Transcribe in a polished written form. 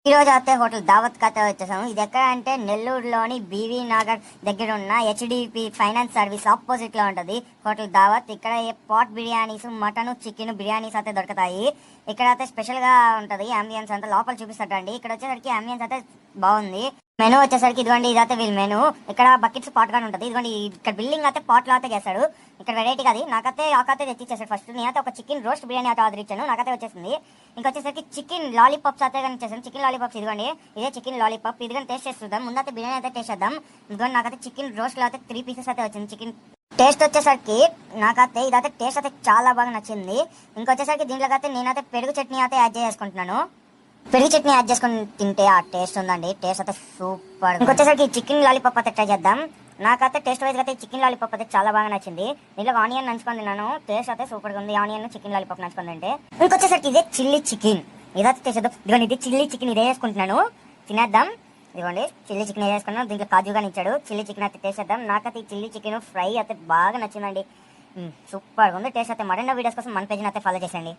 ఈ రోజు అయితే హోటల్ దావత్ కథ వచ్చేసాము. ఇది ఎక్కడ అంటే నెల్లూరులోని బీవీ నగర్ దగ్గర ఉన్న హెచ్డిపి ఫైనాన్స్ సర్వీస్ ఆపోజిట్ లో ఉంటది హోటల్ దావత్. ఇక్కడ pot biryanis, mutton, chicken biryanis అయితే దొరుకుతాయి. ఇక్కడ అయితే స్పెషల్ గా ఉంటది. అంబియన్స్ అంతా లోపల చూపిస్తారండి. ఇక్కడ వచ్చేసరికి అంబియన్స్ అయితే బాగుంది. మెనూ వచ్చేసరికి ఇదిగోండి, ఇదైతే వీళ్ళ మెనూ. ఇక్కడ బకెట్స్ పాట్ గానే ఉంటది. ఇదిగోండి, ఇక్కడ బిల్డింగ్ అయితే పాట్ లో అయితే చేస్తాడు. ఇక్కడ వెరైటీగా అది నాకైతే ఆకైతే తెచ్చిచ్చేసాడు. ఫస్ట్ నేనైతే ఒక చికెన్ రోస్ట్ బిర్యానీ అయితే ఆర్డర్ ఇచ్చాను, నాకైతే వచ్చేసింది. ఇంకొచ్చేసరికి చికెన్ లాలీపాప్స్ అయితే కానీ ఇచ్చేసాను. చికెన్ లాలీపాప్స్ ఇదిగోండి, ఇదే చికెన్ లాలీపాప్. ఇది కానీ టేస్ట్ చేస్తుందాం. ముందైతే బిర్యానీ అయితే టేస్ట్ చేద్దాం. ఇదిగోండి, నాకైతే చికెన్ రోస్ట్ లో అయితే 3 పీసెస్ అయితే వచ్చింది. చికెన్ టేస్ట్ వచ్చేసరికి నాకైతే ఇదైతే టేస్ట్ అయితే చాలా బాగా నచ్చింది. ఇంకొచ్చేసరికి దీంట్లోకి అయితే నేనైతే పెరుగు చట్నీ అయితే యాడ్ చేసుకుంటున్నాను. పెరుగు చట్నీ యాడ్ చేసుకుని తింటే ఆ టేస్ట్ ఉందండి, టేస్ట్ అయితే సూపర్. ఇంకొచ్చేసరికి చికెన్ లాలీపాప్ అయితే ట్రై చేద్దాం. నాకైతే టేస్ట్ వైజ్ అయితే చికెన్ లాలీపాప్ అయితే చాలా బాగా నచ్చింది. దీంట్లో ఆనియన్ నంచుకొని తిన్నాను, టేస్ట్ అయితే సూపర్ గా ఉంది. ఆనియన్ చికెన్ లాలీపాప్ నంచుకొని తింటే. ఇంకొచ్చేసరికి ఇదే చిల్లీ చికెన్, ఇదైతే టేస్ట్ చేద్దాం. ఇదిగోండి, ఇది చిల్లీ చికెన్, ఇదే వేసుకుంటున్నాను, తినేద్దాం. ఇదిగోండి, చిల్లీ చికెన్ వేసుకున్నాను. దీంట్లో కాజు కానీ ఇచ్చాడు. చిల్లీ చికెన్ అయితే టేస్ట్ చేద్దాం. నాకైతే ఈ చిల్లీ చికెన్ ఫ్రై అయితే బాగా నచ్చిందండి, సూపర్ గా ఉంది టేస్ట్ అయితే. మరిన్ని వీడియోస్ కోసం మన పేజ్ని అయితే ఫాలో చేసేయండి.